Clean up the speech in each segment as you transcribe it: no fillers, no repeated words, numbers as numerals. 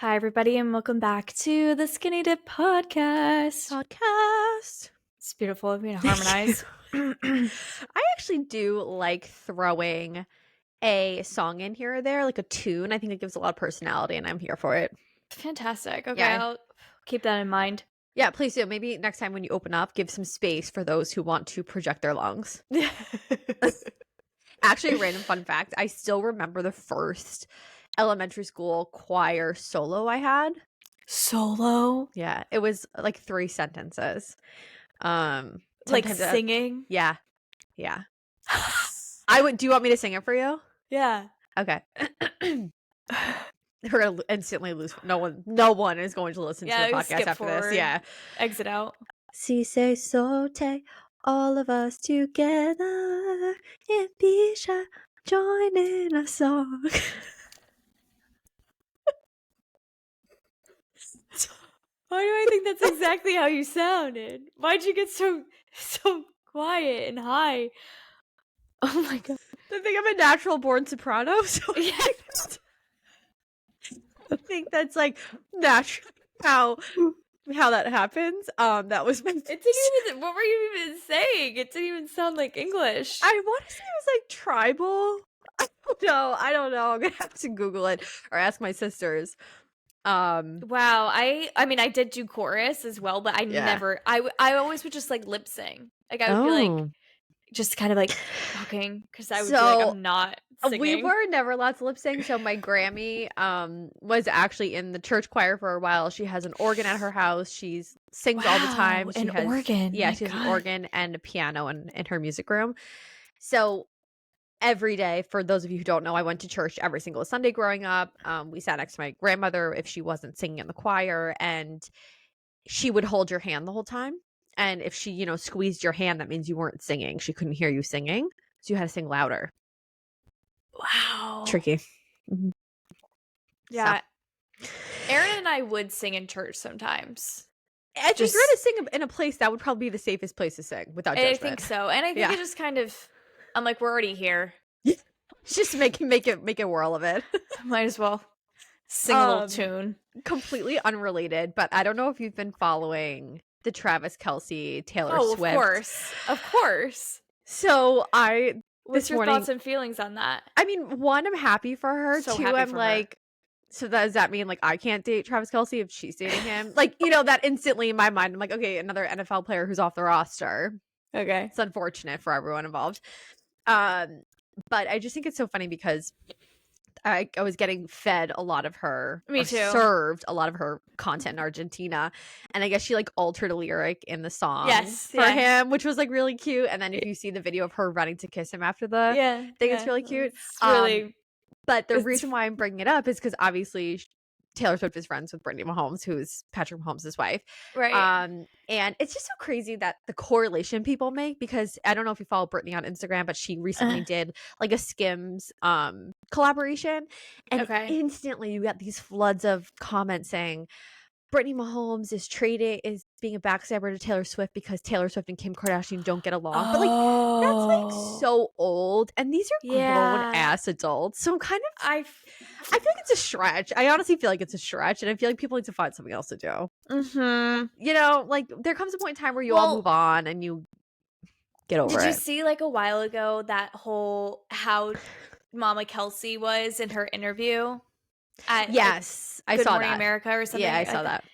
Hi, everybody, and welcome back to the Skinny Dip podcast. It's beautiful of me to harmonize. I actually do like throwing a song in here or there, like a tune. I think it gives a lot of personality, and I'm here for it. Fantastic. Okay, Yeah. I'll keep that in mind. Yeah, please do. Maybe next time when you open up, give some space for those who want to project their lungs. Actually, random fun fact, I still remember the first elementary school choir solo I had. Solo? Yeah, it was like 3 sentences. Like Sometimes singing? Yeah. Do you want me to sing it for you? Yeah. Okay. We're gonna instantly lose. No one is going to listen to the podcast after this. Yeah. Exit out. Si se saute, all of us together in Bisha, join in a song. Why do I think that's exactly how you sounded? Why'd you get so quiet and high? Oh my god. I think I'm a natural born soprano, so Yeah. I think that's like natural how that happens. That was my. It didn't even. What were you even saying? It didn't even sound like English. I want to say it was like tribal. I don't know. I'm gonna have to Google it or ask my sisters. Wow. I mean, I did do chorus as well, but I always would just like lip sing. Like I would be like, just kind of like talking because I would be like, I'm not singing. We were never allowed to lip sync. So my Grammy was actually in the church choir for a while. She has an organ at her house. She sings all the time. She has organ. Yeah, she has an organ and a piano in her music room. So every day, for those of you who don't know, I went to church every single Sunday growing up. We sat next to my grandmother if she wasn't singing in the choir, and she would hold your hand the whole time. And if she, squeezed your hand, that means you weren't singing. She couldn't hear you singing. So you had to sing louder. Wow. Tricky. Mm-hmm. Yeah. So. Aaron and I would sing in church sometimes. If you're going to sing in a place, that would probably be the safest place to sing without judgment. I think so. And I think it just kind of, I'm like, we're already here. Just make a whirl of it. Might as well sing a little tune. Completely unrelated, but I don't know if you've been following the Travis Kelce, Taylor Swift. Of course. So what's your thoughts and feelings on that? I mean, one, I'm happy for her. So Two, happy I'm for like, so does that mean like I can't date Travis Kelce if she's dating him? Like, that instantly in my mind, I'm like, okay, another NFL player who's off the roster. Okay. It's unfortunate for everyone involved. But I just think it's so funny because I was getting fed a lot of her. Me too. Served a lot of her content in Argentina, and I guess she like altered a lyric in the song for him, which was like really cute. And then if you see the video of her running to kiss him after the thing, it's really cute. It's really. But the reason why I'm bringing it up is because obviously Taylor Swift is friends with Brittany Mahomes, who's Patrick Mahomes' wife. Right. And it's just so crazy that the correlation people make, because I don't know if you follow Brittany on Instagram, but she recently did like a Skims collaboration. And instantly you got these floods of comments saying Brittany Mahomes is being a backstabber to Taylor Swift because Taylor Swift and Kim Kardashian don't get along. But like that's like so old, and these are grown ass adults. So I'm kind of I feel like it's a stretch. I honestly feel like it's a stretch, and I feel like people need to find something else to do. Mm-hmm. Like there comes a point in time where you all move on and you get over it. Did you see like a while ago that whole how Mama Kelce was in her interview? Yes, I saw that. Good Morning America or something. Yeah, I saw that.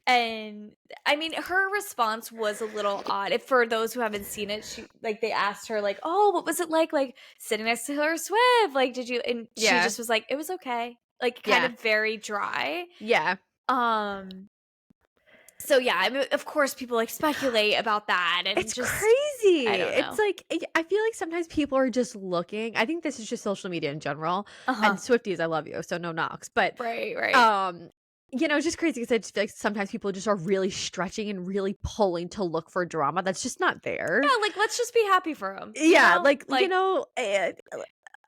And I mean, her response was a little odd. If for those who haven't seen it, they asked her like, "Oh, what was it like sitting next to Taylor Swift? Like, did you?" And she just was like, "It was okay." Like, kind of very dry. Yeah. So yeah, I mean, of course, people like speculate about that, and it's just crazy. It's like I feel like sometimes people are just looking. I think this is just social media in general. And Swifties, I love you, so no knocks. But right. It's just crazy because I just feel like sometimes people just are really stretching and really pulling to look for drama that's just not there. Yeah, like let's just be happy for them. Yeah,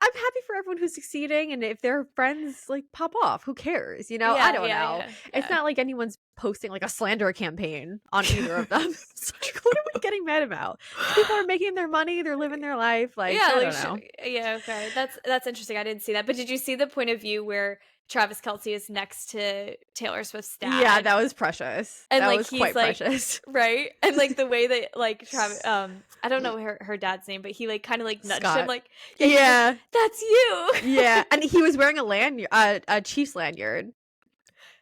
I'm happy for everyone who's succeeding, and if their friends like pop off, who cares? I don't know. Yeah. It's not like anyone's posting like a slander campaign on either of them. So, like, what are we getting mad about? People are making their money, they're living their life. Like, I don't know. Okay, that's interesting. I didn't see that, but did you see the point of view where Travis Kelce is next to Taylor Swift's dad. Yeah, that was precious. And that like was he's quite like, precious. right? And like the way that like Travis I don't know her dad's name, but he like kind of like nudged Scott. him like, yeah. Like, that's you. Yeah. And he was wearing a lanyard, a Chiefs lanyard.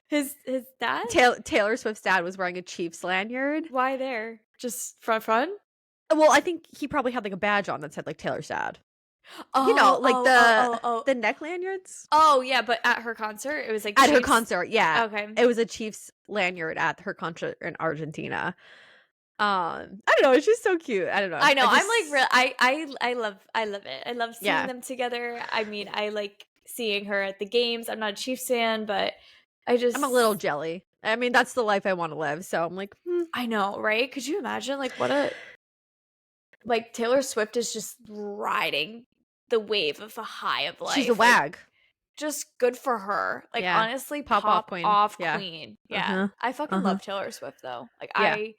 His dad? Taylor Swift's dad was wearing a Chiefs lanyard. Why there? Just front? Well, I think he probably had like a badge on that said like Taylor's dad. Oh, you know, like the the neck lanyards. Oh yeah, but at her concert, it was like at Chiefs? her concert. Yeah, okay. It was a Chiefs lanyard at her concert in Argentina. I don't know. It's just so cute. I don't know. I know. I'm like real. I love it. I love seeing them together. I mean, I like seeing her at the games. I'm not a Chiefs fan, but I'm a little jelly. I mean, that's the life I want to live. So I'm like, I know, right? Could you imagine like like Taylor Swift is just riding the wave of the high of life. She's a wag. Like, just good for her. Like honestly, pop off queen. Yeah. I fucking love Taylor Swift though. Like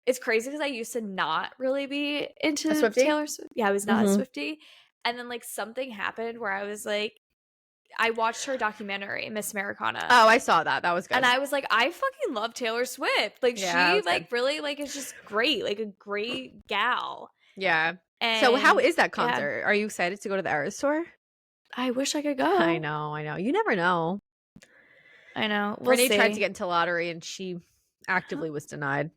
it's crazy because I used to not really be into Taylor Swift. Yeah, I was not a Swiftie. And then like something happened where I was like, I watched her documentary, Miss Americana. Oh, I saw that. That was good. And I was like, I fucking love Taylor Swift. Like she like really like is just great. Like a great gal. Yeah. And so how is that concert? Are you excited to go to the Eras Tour? I wish I could go. I know. You never know. I know. Renee tried to get into lottery and she actively was denied.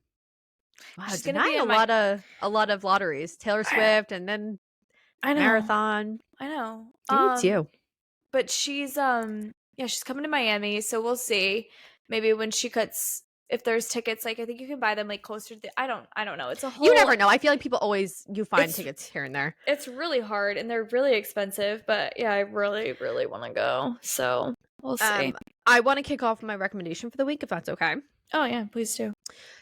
Wow, she's denying a lot of lotteries. Taylor Swift and then Marathon. I know. Maybe it's you. But she's she's coming to Miami, so we'll see. Maybe when she cuts, if there's tickets, like I think you can buy them like closer to I don't know. It's a whole You never know. I feel like people you find tickets here and there. It's really hard and they're really expensive, but yeah, I really, really want to go. So we'll see. I want to kick off my recommendation for the week if that's okay. Oh yeah, please do.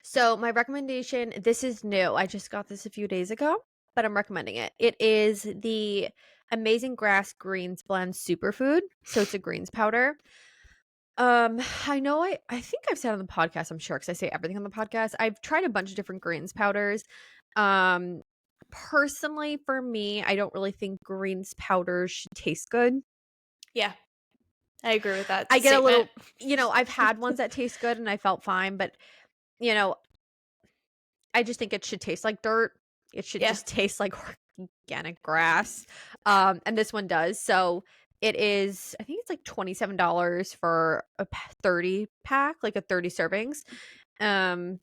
So my recommendation, this is new. I just got this a few days ago, but I'm recommending it. It is the Amazing Grass Greens Blend Superfood. So it's a greens powder. I know I think I've said on the podcast, I'm sure, because I say everything on the podcast. I've tried a bunch of different greens powders. Personally, for me, I don't really think greens powders should taste good. Yeah. I agree with that. I get a little, I've had ones that taste good and I felt fine, but I just think it should taste like dirt. It should just taste like organic grass. And this one does. So it is, I think it's like $27 for a 30 pack, like a 30 servings.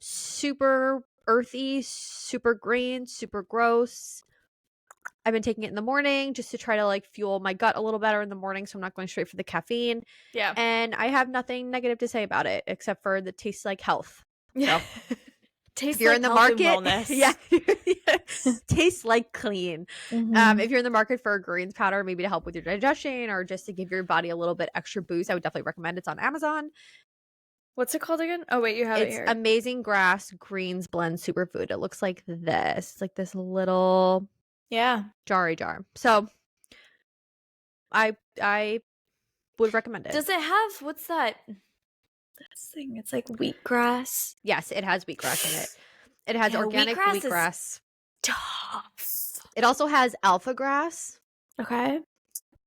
Super earthy, super green, super gross. I've been taking it in the morning just to try to like fuel my gut a little better in the morning, so I'm not going straight for the caffeine. Yeah. And I have nothing negative to say about it except for that tastes like health. So tastes if you're like in the market, yeah. Tastes like clean. If you're in the market for a greens powder, maybe to help with your digestion or just to give your body a little bit extra boost, I would definitely recommend it. It's on Amazon. What's it called again? Oh wait, you have it here. Amazing Grass Greens Blend Superfood. It looks like this. It's like this little jarry jar. So I would recommend it. Does it have what's that thing? It's like wheatgrass. Yes, it has wheatgrass in it. It has organic wheatgrass. Tough. It also has alpha grass. Okay.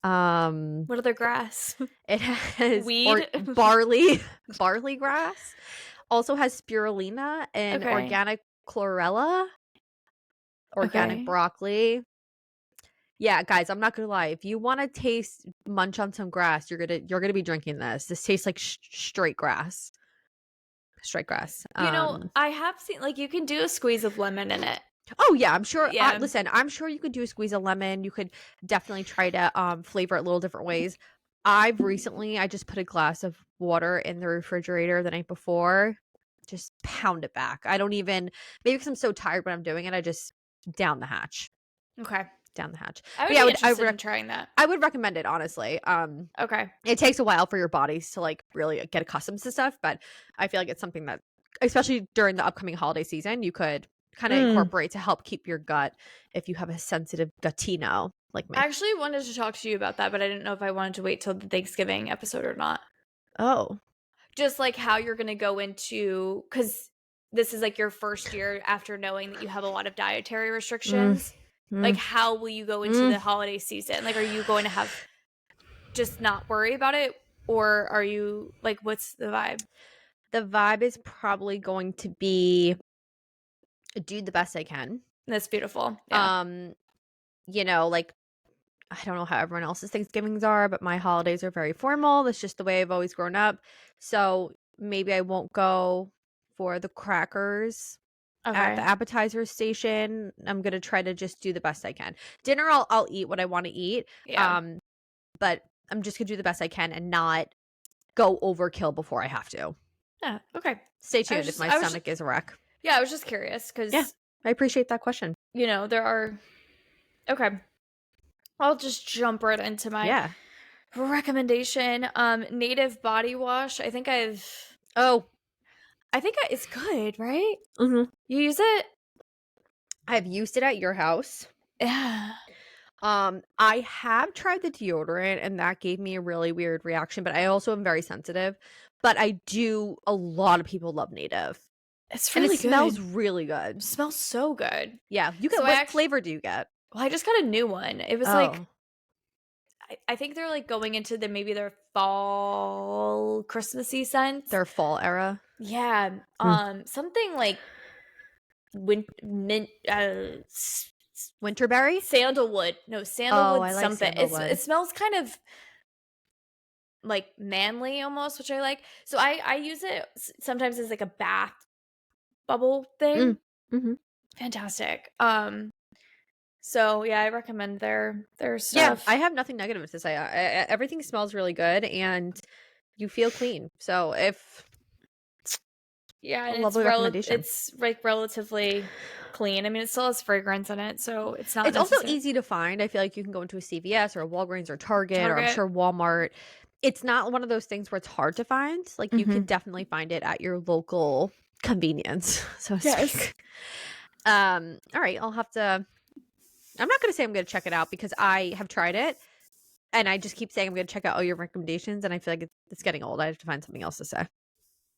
What other grass? It has weed, barley grass. Also has spirulina and organic chlorella, organic broccoli. Yeah, guys, I'm not gonna lie. If you want to munch on some grass, you're gonna be drinking this. This tastes like straight grass. Straight grass. I have seen like you can do a squeeze of lemon in it. Oh yeah, I'm sure. Yeah. Listen, I'm sure you could do a squeeze of lemon. You could definitely try to flavor it a little different ways. I just put a glass of water in the refrigerator the night before. Just pound it back. I don't even, maybe because I'm so tired when I'm doing it, I just down the hatch. Okay. Down the hatch. I would be interested in trying that. I would recommend it, honestly. Okay. It takes a while for your bodies to like really get accustomed to stuff, but I feel like it's something that, especially during the upcoming holiday season, you could kind of incorporate to help keep your gut if you have a sensitive gutino like me. I actually wanted to talk to you about that, but I didn't know if I wanted to wait till the Thanksgiving episode or not. Oh. Just like how you're going to go into, because this is like your first year after knowing that you have a lot of dietary restrictions. Like how will you go into the holiday season? Like are you going to have just not worry about it Or are you like, what's the vibe? The vibe is probably going to be do the best I can. That's beautiful. Yeah. Like, I don't know how everyone else's Thanksgivings are, but my holidays are very formal. That's just the way I've always grown up. So maybe I won't go for the crackers at the appetizer station. I'm gonna try to just do the best I can. Dinner, I'll eat what I want to eat. Yeah. But I'm just gonna do the best I can and not go overkill before I have to. Yeah. Okay. Stay tuned if my stomach is a wreck. Yeah, I was just curious because I appreciate that question. There are. Okay. I'll just jump right into my recommendation. Native body wash. I think it's good, right? Mm-hmm. You use it? I've used it at your house. Yeah. I have tried the deodorant and that gave me a really weird reaction, but I also am very sensitive. But a lot of people love Native. It's really good. Smells really good. It smells so good. Yeah. What flavor do you get? Well, I just got a new one. It was like, I think they're like going into maybe their fall Christmassy scents. Their fall era. Yeah. Something like winterberry? Sandalwood. No, sandalwood I like something. sandalwood. It smells kind of like manly almost, which I like. So I use it sometimes as like a bath bubble thing. Mm-hmm. Fantastic. So yeah, I recommend their stuff. Yeah, I have nothing negative to say. Everything smells really good and you feel clean. So and it's like relatively clean. I mean, it still has fragrance in it, so it's not. It's also easy to find. I feel like you can go into a CVS or a Walgreens or Target. Or I'm sure Walmart. It's not one of those things where it's hard to find. Like you can definitely find it at your local convenience, so to speak. All right, I'll have to. I'm not going to say I'm going to check it out because I have tried it, and I just keep saying I'm going to check out all your recommendations, and I feel like it's getting old. I have to find something else to say.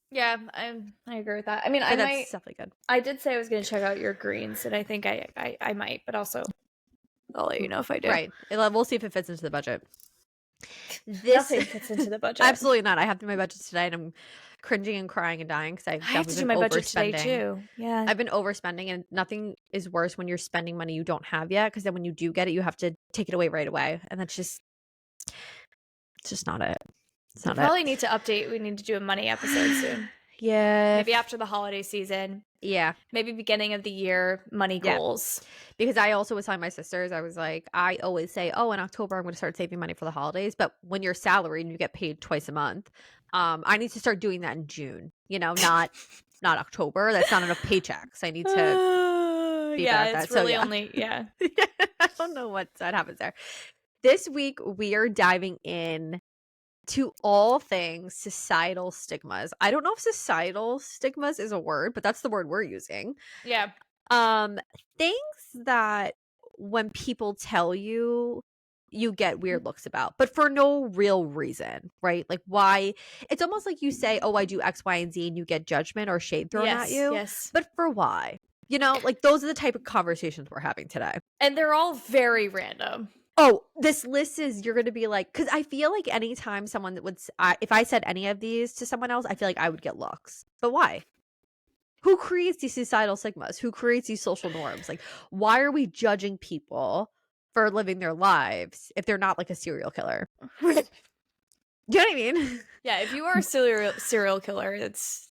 Yeah, I agree with that. I mean, that's definitely good. I did say I was going to check out your greens, and I think I might, but also I'll let you know if I do. Right. We'll see if it fits into the budget. Nothing fits into the budget. Absolutely not. I have to do my budget today, and I'm cringing and crying and dying because I have to do my budget today too. Yeah, I've been overspending, and nothing is worse when you're spending money you don't have yet. Because then when you do get it, you have to take it away right away, and it's just not it. We probably need to update. We need to do a money episode soon. Yeah, maybe after the holiday season. Yeah, maybe beginning of the year money goals. Because I also was telling my sisters, I was like, I always say, oh, in October I'm going to start saving money for the holidays. But when you're salaried and you get paid twice a month, I need to start doing that in June. Not October. That's not enough paychecks. I need to be better at that. It's really only I don't know what happens there. This week we are diving in to all things societal stigmas. I don't know if societal stigmas is a word, but that's the word we're using. Yeah. Things that when people tell you, you get weird looks about, but for no real reason, right? Like why? It's almost like you say, oh, I do X, Y, and Z, and you get judgment or shade thrown at you. Yes. But for why? Like those are the type of conversations we're having today. And they're all very random. Oh, this list is, you're going to be like, because I feel like anytime someone that would, if I said any of these to someone else, I feel like I would get looks. But why? Who creates these societal stigmas? Who creates these social norms? Like, why are we judging people for living their lives if they're not like a serial killer? Do you know what I mean? Yeah, if you are a serial killer, it's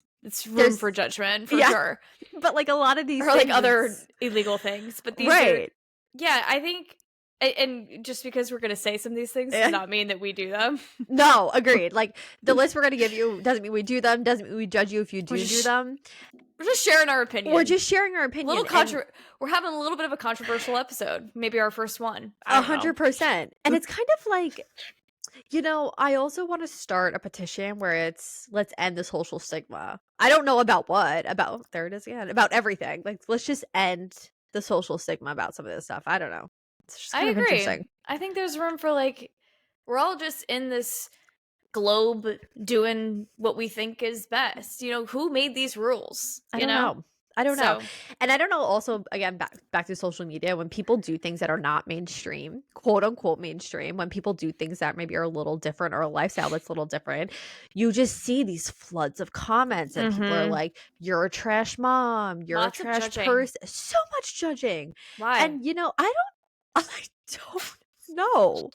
room for judgment for sure. But like a lot of these or like other illegal things. But these are, I think. And just because we're going to say some of these things does not mean that we do them. No, agreed. Like, the list we're going to give you doesn't mean we do them, doesn't mean we judge you if you do them. We're just sharing our opinion. We're just sharing our opinion. We're having a little bit of a controversial episode. Maybe our first one. 100%. And it's kind of like, I also want to start a petition where it's, let's end the social stigma. I don't know about what. There it is again. About everything. Like, let's just end the social stigma about some of this stuff. I don't know. I agree. I think there's room for we're all just in this globe doing what we think is best. Who made these rules? I don't know. I don't know. And I don't know, also, again, back to social media, when people do things that are not mainstream, quote unquote mainstream, when people do things that maybe are a little different or a lifestyle that's a little different, you just see these floods of comments and people are like, you're a trash mom, you're Lots a of trash judging. person. So much judging. Why? And I don't know.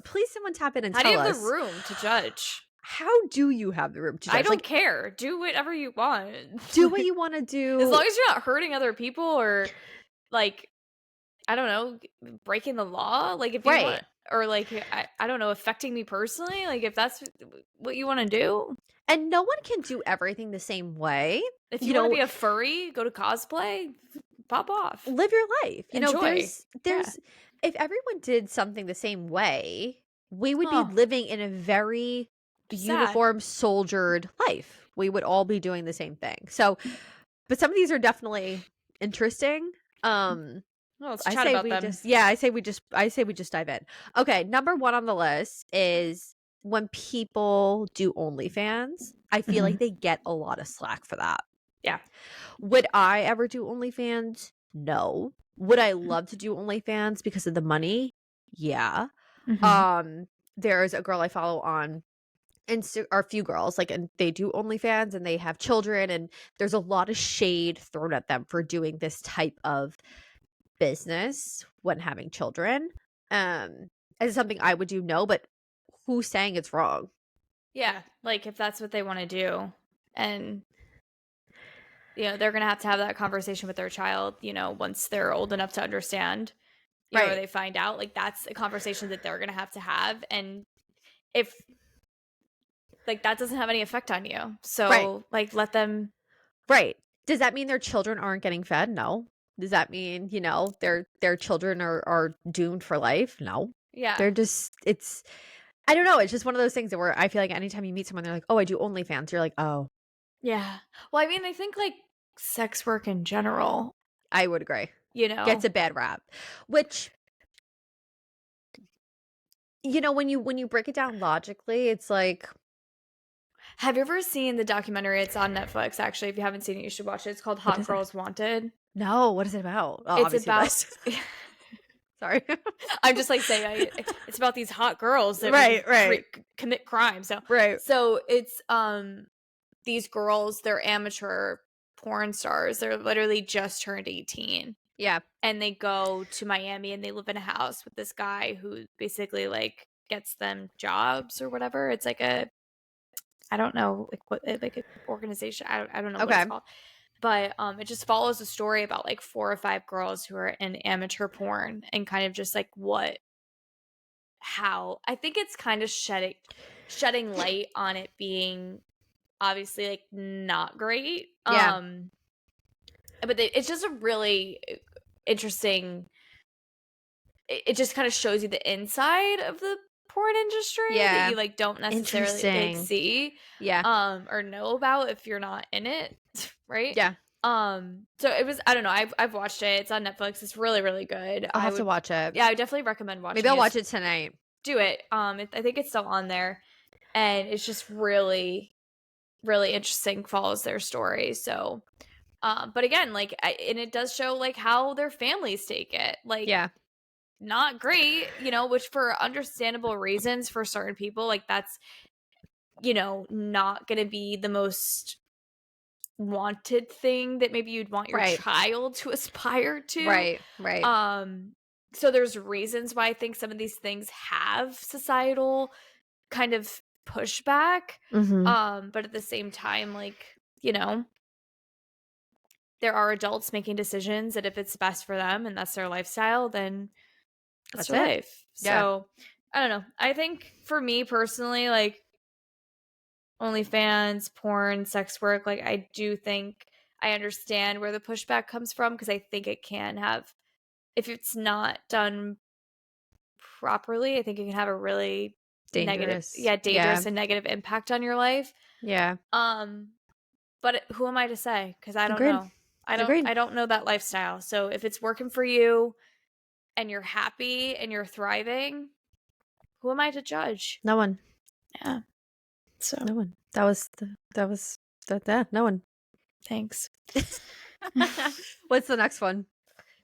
Please someone tap in and tell us. How do you have the room to judge? How do you have the room to judge? I don't care. Do whatever you want. Do what you want to do. As long as you're not hurting other people or, like, I don't know, breaking the law. Like, if you want, or, like, I don't know, affecting me personally. Like, if that's what you want to do. And no one can do everything the same way. If you want to be a furry, go to cosplay, pop off. Live your life. Enjoy. There's if everyone did something the same way, we would be living in a very uniform, soldiered life. We would all be doing the same thing. So, but some of these are definitely interesting. Let's chat about them. I say we just dive in. Okay, number 1 on the list is when people do OnlyFans. I feel like they get a lot of slack for that. Yeah. Would I ever do OnlyFans? No. Would I love to do OnlyFans because of the money? Yeah. There's a girl I follow on or a few girls, like, and they do OnlyFans and they have children, and there's a lot of shade thrown at them for doing this type of business when having children. As something I would do, no, but who's saying it's wrong? Yeah, like, if that's what they want to do, and they're gonna have to have that conversation with their child, once they're old enough to understand, or they find out, like, that's a conversation that they're gonna have to have. And if, like, that doesn't have any effect on you, so like, let them. Does that mean their children aren't getting fed? No. Does that mean their children are doomed for life? No. Yeah, they're just, I don't know, it's just one of those things where I feel like anytime you meet someone, they're like, oh, I do OnlyFans, you're like, oh. Yeah. Well, I mean, I think, like, sex work in general, I would agree, gets a bad rap, which, when you break it down logically, it's like, have you ever seen the documentary? It's on Netflix, actually. If you haven't seen it, you should watch it. It's called Hot Girls Wanted. No, what is it about? Oh, it's about sorry, I'm just, like, saying it's about these hot girls that commit crime. So it's these girls, they're amateur porn stars. They're literally just turned 18. Yeah. And they go to Miami and they live in a house with this guy who basically, like, gets them jobs or whatever. It's like I don't know, like, what, like, an organization. I don't know what it's called. But it just follows a story about, like, 4 or 5 girls who are in amateur porn, and kind of just, like, how I think it's kind of shedding light on it being obviously, like, not great. Yeah. But it's just a really interesting. It just kind of shows you the inside of the porn industry that you, like, don't necessarily, like, see, or know about if you're not in it, right? Yeah. So it was, I don't know, I've watched it. It's on Netflix. It's really, really good. I'll have to watch it. Yeah, I would definitely recommend watching it. Maybe I'll watch it tonight. Do it. I think it's still on there, and it's just really, really interesting. Follows their story. So, but again, like, and it does show, like, how their families take it. Like, not great, which for understandable reasons for certain people, like, that's, not gonna be the most wanted thing that maybe you'd want your child to aspire to. So there's reasons why I think some of these things have societal kind of pushback. But at the same time, like, there are adults making decisions that if it's best for them and that's their lifestyle, then that's their life. So I don't know. I think for me personally, like, OnlyFans, porn, sex work, like, I do think I understand where the pushback comes from, because I think it can have, if it's not done properly, I think it can have a really dangerous and negative impact on your life. Yeah. But who am I to say? Because I don't know. I don't know that lifestyle. So if it's working for you and you're happy and you're thriving, who am I to judge? No one. Yeah. So no one. That was no one. Thanks. What's the next one?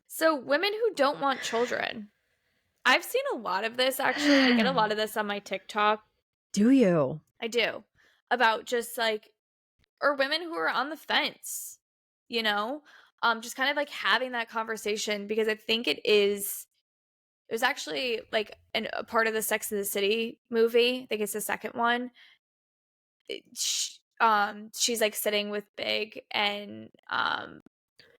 So women who don't want children. I've seen a lot of this, actually. I get a lot of this on my TikTok. Do you? I do. About just like, or women who are on the fence, you know? Just kind of like having that conversation, because I think it was actually like a part of the Sex and the City movie. I think it's the second one. She's like sitting with Big and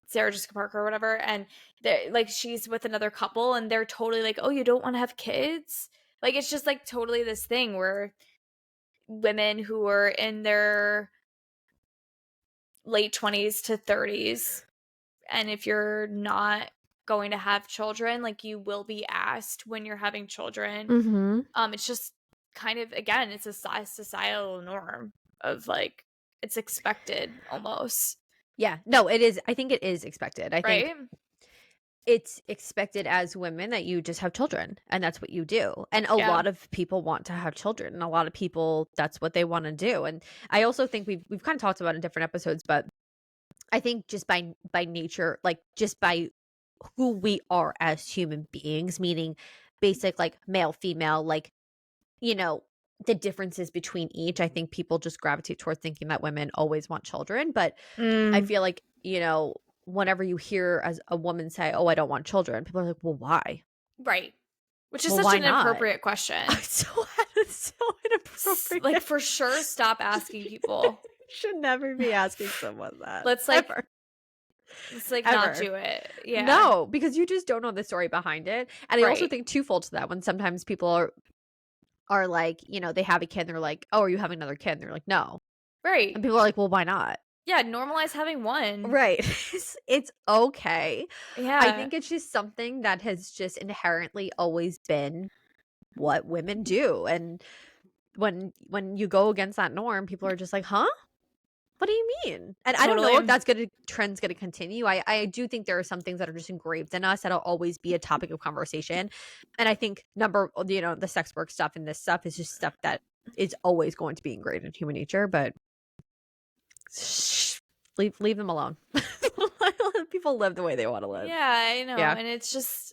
Sarah Jessica Parker or whatever, and they're like, she's with another couple and they're totally like, oh, you don't want to have kids? Like, it's just like totally this thing where women who are in their late 20s to 30s, and if you're not going to have children, like, you will be asked when you're having children. Mm-hmm. It's just kind of, again, it's a societal norm of like, it's expected almost. Yeah, no, it is. I think it is expected. I think it's expected as women that you just have children, and that's what you do. And a lot of people want to have children, and a lot of people, that's what they want to do. And I also think we've kind of talked about it in different episodes, but I think just by nature, like just by who we are as human beings, meaning basic like male, female, like, you know, the differences between each, I think people just gravitate towards thinking that women always want children. But I feel like, you know, whenever you hear as a woman say, oh, I don't want children, people are like, well, why? Right. Which is such an inappropriate question. So inappropriate. Like, for sure, stop asking people. Should never be asking someone that. Let's like not do it. Yeah. No, because you just don't know the story behind it. And I also think twofold to that, when sometimes people are like, you know, they have a kid and they're like, oh, are you having another kid? And they're like, no. Right. And people are like, well, why not? Yeah, normalize having one. Right. It's okay. Yeah. I think it's just something that has just inherently always been what women do. And when you go against that norm, people are just like, huh? What do you mean? And I don't know if that's trend's gonna continue. I do think there are some things that are just engraved in us that'll always be a topic of conversation. And I think the sex work stuff and this stuff is just stuff that is always going to be ingrained in human nature. But leave them alone. People live the way they want to live. Yeah, I know. Yeah. And it's just,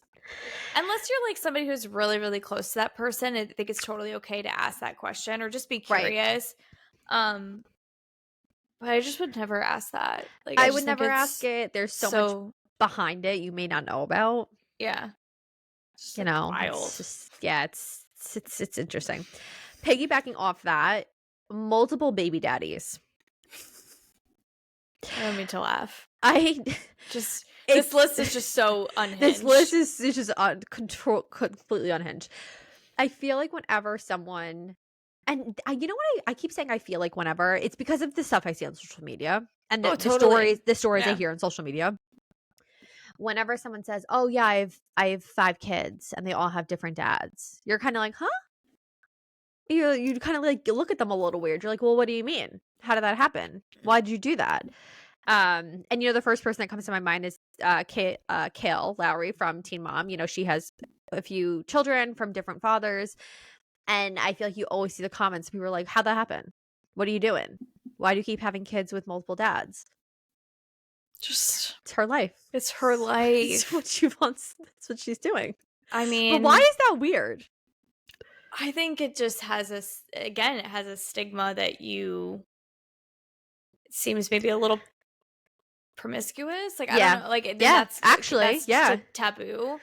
unless you're like somebody who's really, really close to that person, I think it's totally okay to ask that question or just be curious. Right. But I just would never ask that. Like, I would never ask it. There's so much behind it you may not know about. Yeah. You know, wild. It's just, it's interesting. Piggybacking off that, multiple baby daddies. I don't mean to laugh. This list is just so unhinged. This list is just completely unhinged. I feel like whenever someone, and you know what, I keep saying I feel like whenever, it's because of the stuff I see on social media and the stories I hear on social media. Whenever someone says, "Oh yeah, I have 5 kids and they all have different dads," you're kind of like, "Huh?" You kind of like look at them a little weird. You're like, "Well, what do you mean? How did that happen? Why did you do that?" And you know, the first person that comes to my mind is Kale Lowry from Teen Mom. You know, she has a few children from different fathers. And I feel like you always see the comments. People are like, how'd that happen? What are you doing? Why do you keep having kids with multiple dads? It's her life. It's her life. It's what she wants. That's what she's doing. I mean, but why is that weird? I think it just has it has a stigma that it seems maybe a little promiscuous. Like, I don't know. Like, that's a taboo.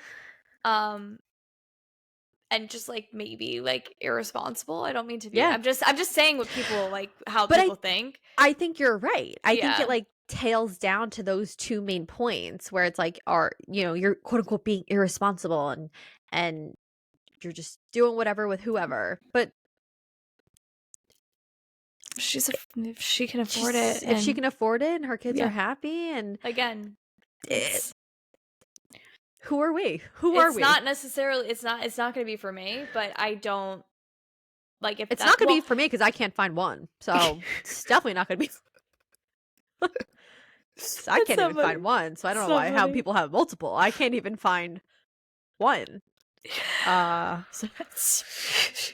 And just like maybe like irresponsible. I don't mean to be. I'm just saying what people like, how people think. I think you're right. I think it like tails down to those two main points where it's like, you're quote unquote being irresponsible and you're just doing whatever with whoever. But if she can afford it, if she can afford it, and her kids are happy, and again, who are we? It's not necessarily. It's not going to be for me. But I don't like if it's not going to be for me because I can't find one. So it's definitely not going to be. I can't even find one, so I don't know how people have multiple. I can't even find one. So that's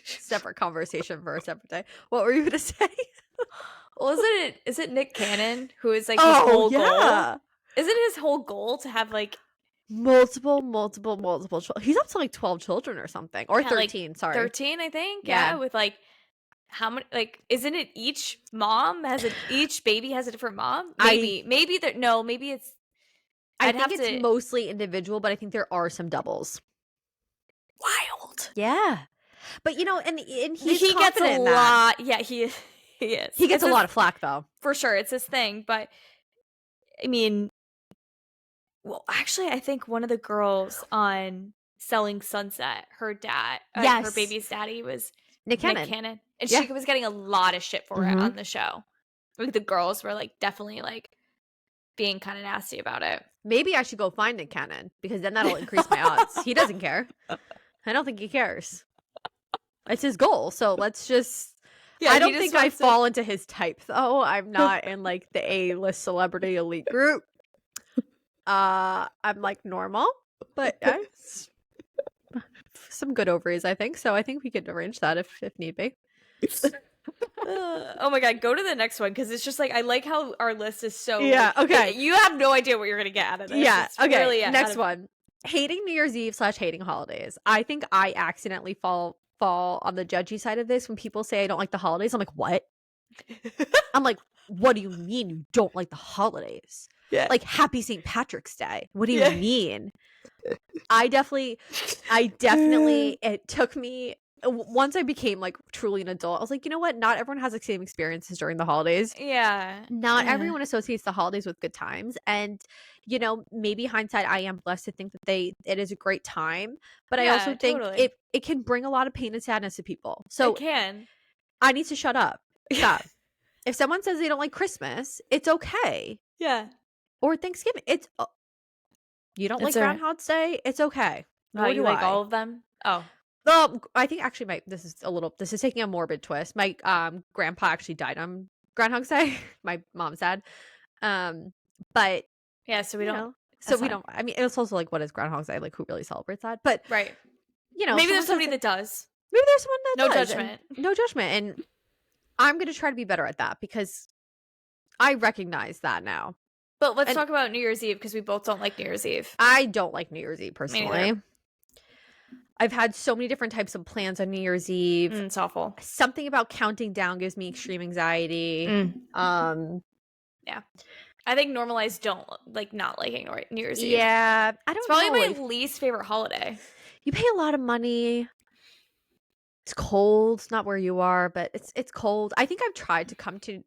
separate conversation for a separate day. What were you going to say? Well, is it Nick Cannon who is like his whole goal? Isn't his whole goal to have like multiple he's up to like 12 children or something, or 13, like, sorry. 13, I think. Yeah, with like how many, like, isn't it each baby has a different mom? Maybe maybe it's I think it's mostly individual, but I think there are some doubles. Wild. Yeah. But and he gets a lot. Yeah, he is. He gets a lot of flack though. For sure, it's his thing, but I mean, well, actually, I think one of the girls on Selling Sunset, her dad, her baby's daddy was Nick Cannon. And she was getting a lot of shit for it on the show. Like, the girls were like definitely like being kind of nasty about it. Maybe I should go find Nick Cannon, because then that'll increase my odds. He doesn't care. I don't think he cares. It's his goal. So let's just... I don't think I fall into his type, though. I'm not in like the A-list celebrity elite group. I'm like normal, but some good ovaries, I think. So I think we could arrange that if need be. Oh my god, go to the next one, because it's just like, I like how our list is so okay. You have no idea what you're gonna get out of this. Okay, really next one. Hating New Year's Eve / hating holidays. I think I accidentally fall on the judgy side of this when people say I don't like the holidays. I'm like, what? I'm like, what do you mean you don't like the holidays? Yeah. Like, happy St. Patrick's Day. What do you mean? I definitely it took me, once I became like truly an adult, I was like, you know what? Not everyone has the same experiences during the holidays. Yeah. Not everyone associates the holidays with good times. And, maybe hindsight, I am blessed to think that it is a great time. But I also think it can bring a lot of pain and sadness to people. So it can. I need to shut up. Stop. If someone says they don't like Christmas, it's okay. Yeah. Or Thanksgiving. You don't like Groundhog's Day? It's okay. Oh, you like all of them? Oh. Well, I think actually this is taking a morbid twist. My grandpa actually died on Groundhog's Day. My mom's dad. But yeah, so we don't. We don't. I mean, it's also like, what is Groundhog's Day? Like, who really celebrates that? But right. Maybe there's somebody that does. Maybe there's someone that does. No judgment. And I'm gonna try to be better at that, because I recognize that now. But let's talk about New Year's Eve, because we both don't like New Year's Eve. I don't like New Year's Eve personally. I've had so many different types of plans on New Year's Eve. It's awful. Something about counting down gives me extreme anxiety. Yeah. I think normalized don't like not liking New Year's Eve. Yeah. I don't know. It's probably my least favorite holiday. You pay a lot of money. It's cold. It's not where you are, but it's cold. I think I've tried to come to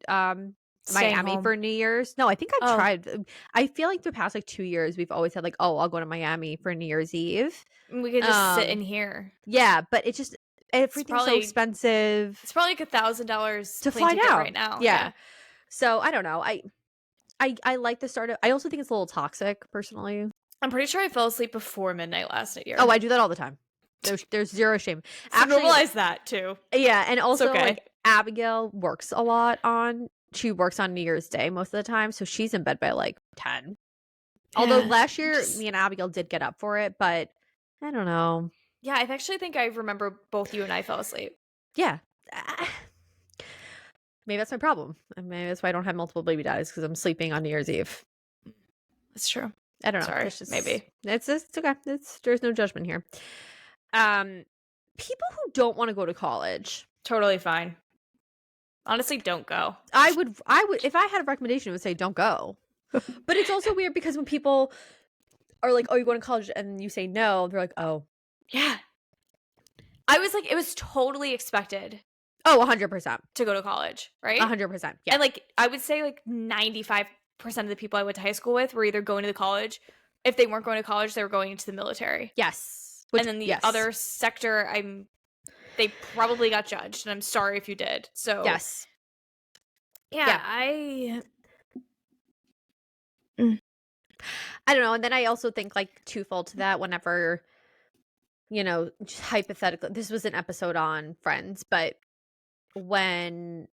Miami for New Year's. No, I think I've tried. I feel like the past like 2 years we've always had like, I'll go to Miami for New Year's Eve. We could just sit in here. Yeah, but it just, everything's so expensive. It's probably like $1,000 to fly down right now. Yeah. So I don't know. I like the start of. I also think it's a little toxic, personally. I'm pretty sure I fell asleep before midnight last year. Oh, I do that all the time. There's zero shame. So actually, normalize that too. Yeah, and also like Abigail works a lot on. She works on New Year's Day most of the time, so she's in bed by like 10. Although last year, me and Abigail did get up for it, but I don't know. Yeah, I actually think I remember both you and I fell asleep. Yeah. Maybe that's my problem. Maybe that's why I don't have multiple baby daddies, because I'm sleeping on New Year's Eve. That's true. I don't know. Sorry, maybe. It's okay. There's no judgment here. People who don't want to go to college. Totally fine. Honestly, don't go. I would if I had a recommendation, it would say don't go. But it's also weird, because when people are like, "Oh, you're going to college," and you say no, they're like, "Oh." Yeah. I was like, it was totally expected. Oh, 100%. To go to college, right? 100%. Yeah. And like, I would say like 95% of the people I went to high school with were either going to the college. If they weren't going to college, they were going into the military. Yes. And then the other sector, they probably got judged, and I'm sorry if you did. So yes. Yeah. I don't know. And then I also think like twofold to that, whenever, just hypothetically, this was an episode on Friends, but when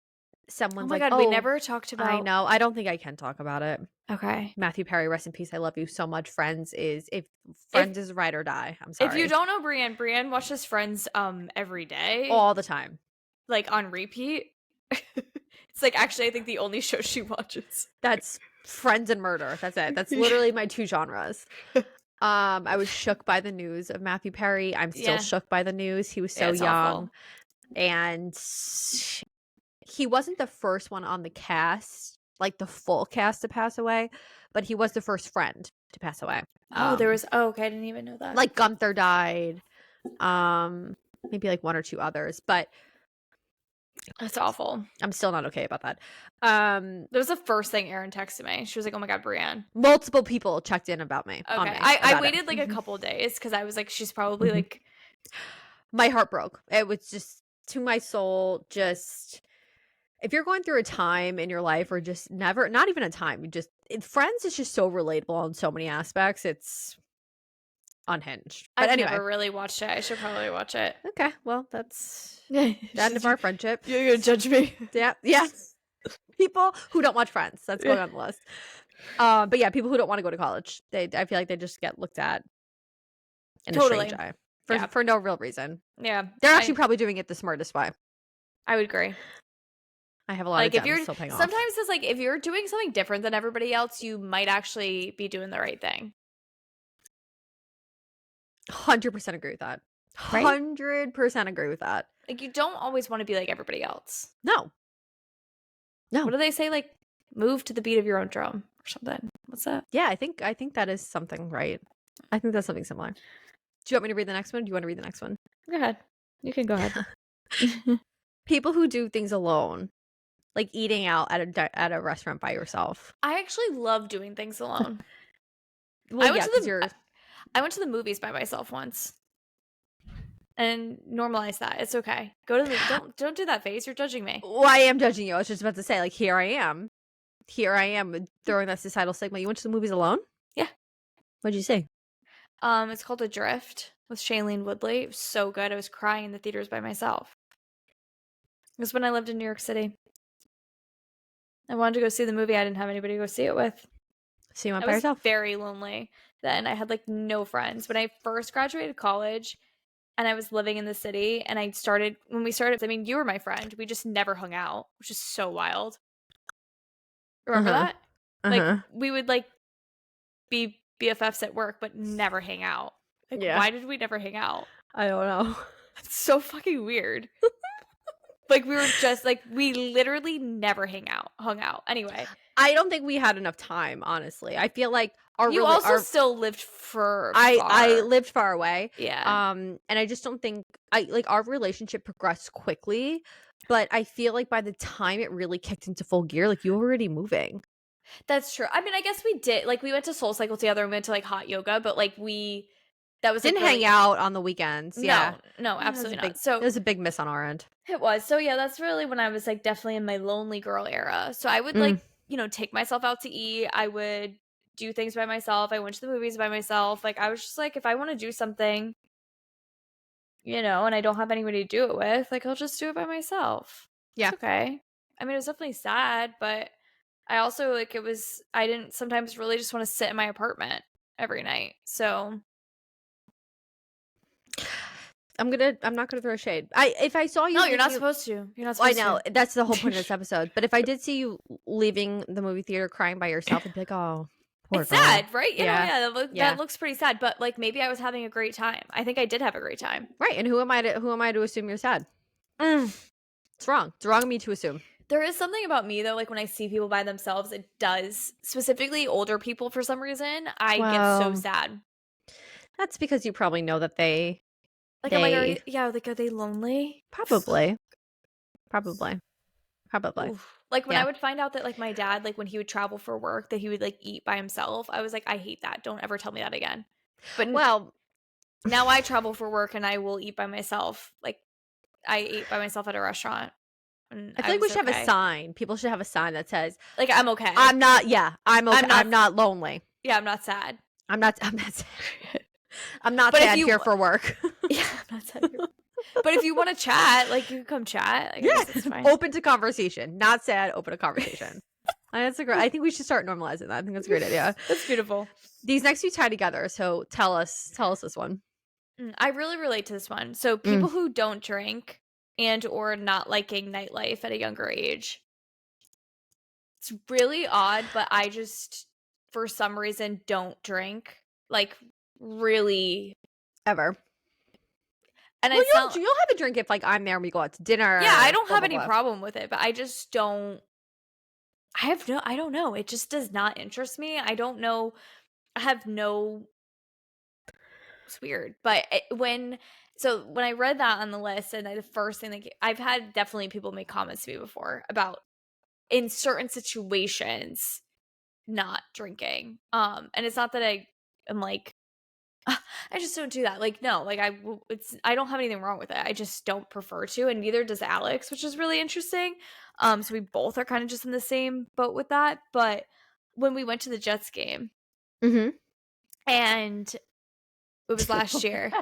someone's like, we never talked about. I know. I don't think I can talk about it. Okay. Matthew Perry, rest in peace. I love you so much. Friends is ride or die. I'm sorry. If you don't know Brianne watches Friends every day. All the time. Like on repeat. It's It's like, actually, I think the only show she watches. That's Friends and murder. That's it. That's literally my 2 genres. I was shook by the news of Matthew Perry. I'm still shook by the news. He was so young. Awful. And he wasn't the first one on the cast, like the full cast to pass away, but he was the first friend to pass away. There was okay, I didn't even know that. Like Gunther died. Maybe like 1 or 2 others, but that's awful. I'm still not okay about that. That was the first thing Erin texted me. She was like, "Oh my god, Brianne." Multiple people checked in about me. Okay, I waited like a couple days because I was like, she's probably like. My heart broke. It was just to my soul. Just if you're going through a time in your life, or just never, not even a time, Friends is just so relatable on so many aspects. It's unhinged. But I've never really watched it. I should probably watch it. Okay, well, that's the end of our friendship. You're gonna judge me? Yeah. People who don't watch Friends. That's going on the list. But yeah, people who don't want to go to college. I feel like they just get looked at in a strange eye for no real reason. Yeah, they're actually probably doing it the smartest way. I would agree. I have a lot of debt still paying off. Sometimes it's like if you're doing something different than everybody else, you might actually be doing the right thing. 100% agree with that. 100% agree with that. Like you don't always want to be like everybody else. No. What do they say? Like move to the beat of your own drum or something. What's that? Yeah, I think that is something right. I think that's something similar. Do you want me to read the next one? Do you want to read the next one? Go ahead. You can go ahead. People who do things alone, like eating out at a restaurant by yourself. I actually love doing things alone. Well, I went to the movies by myself once. And normalize that. It's okay. Go to the don't do that face. You're judging me. Well, I am judging you. I was just about to say, like, here I am throwing that societal stigma. You went to the movies alone? Yeah. What'd you see? It's called Adrift with Shailene Woodley. It was so good. I was crying in the theaters by myself. It was when I lived in New York City. I wanted to go see the movie. I didn't have anybody to go see it with. So you went by yourself? I was very lonely then. I had like no friends. When I first graduated college and I was living in the city and when we started, I mean, you were my friend. We just never hung out, which is so wild. Remember that? Like we would like be BFFs at work, but never hang out. Like, why did we never hang out? I don't know. It's so fucking weird. Like we were just like, we literally never hung out. Anyway. I don't think we had enough time, honestly. I feel like you still lived far. I lived far away. Yeah. And I just don't think our relationship progressed quickly, but I feel like by the time it really kicked into full gear, like you were already moving. That's true. I mean, I guess we did. Like we went to Soul Cycle together and we went to like hot yoga, but like that was didn't hang out on the weekends. Yeah. No, absolutely not. So it was a big miss on our end. It was. So yeah, that's really when I was like definitely in my lonely girl era. So I would like, take myself out to eat. I would do things by myself. I went to the movies by myself. Like I was just like, if I want to do something, and I don't have anybody to do it with, like I'll just do it by myself. Yeah. It's okay. I mean, it was definitely sad, but I also I didn't sometimes really just want to sit in my apartment every night. So I'm not gonna throw shade. If I saw you, no, you're not supposed to. You're not supposed to. I know that's the whole point of this episode. But if I did see you leaving the movie theater crying by yourself, I'd be like, oh, poor it's girl. sad, right? That looks pretty sad. But like maybe I was having a great time. I think I did have a great time. Right. And who am I to assume you're sad? It's wrong. It's wrong of me to assume. There is something about me though, like when I see people by themselves, it does, specifically older people for some reason, I get so sad. That's because you probably know that they like, I'm like, are they lonely? Probably. Oof. Like when I would find out that like my dad, like when he would travel for work, that he would like eat by himself, I was like, I hate that. Don't ever tell me that again. But now I travel for work and I will eat by myself. Like I ate by myself at a restaurant. And I feel like we should have a sign. People should have a sign that says, like, I'm okay. I'm not. Yeah, I'm okay. I'm not lonely. Yeah, I'm not sad. I'm not sad. I'm not sad here for work. Yeah, I'm not sad here. But if you want to chat, like, you can come chat. It's fine. Open to conversation. Not sad, open to conversation. That's I think we should start normalizing that. I think that's a great idea. That's beautiful. These next two tie together. So tell us this one. I really relate to this one. So people who don't drink and or not liking nightlife at a younger age. It's really odd, but I just, for some reason, don't drink. Like, really. Ever. And well, you'll have a drink if, like, I'm there and we go out to dinner. Yeah, I don't have any problem with it, but I just don't. I don't know. It just does not interest me. I don't know. I have no. It's weird. But when I read that on the list, and the first thing that I've had definitely people make comments to me before about in certain situations not drinking. And it's not that I am like, I just don't do that. Like, no, like I don't have anything wrong with it. I just don't prefer to, and neither does Alex, which is really interesting. So we both are kind of just in the same boat with that. But when we went to the Jets game, and it was last year.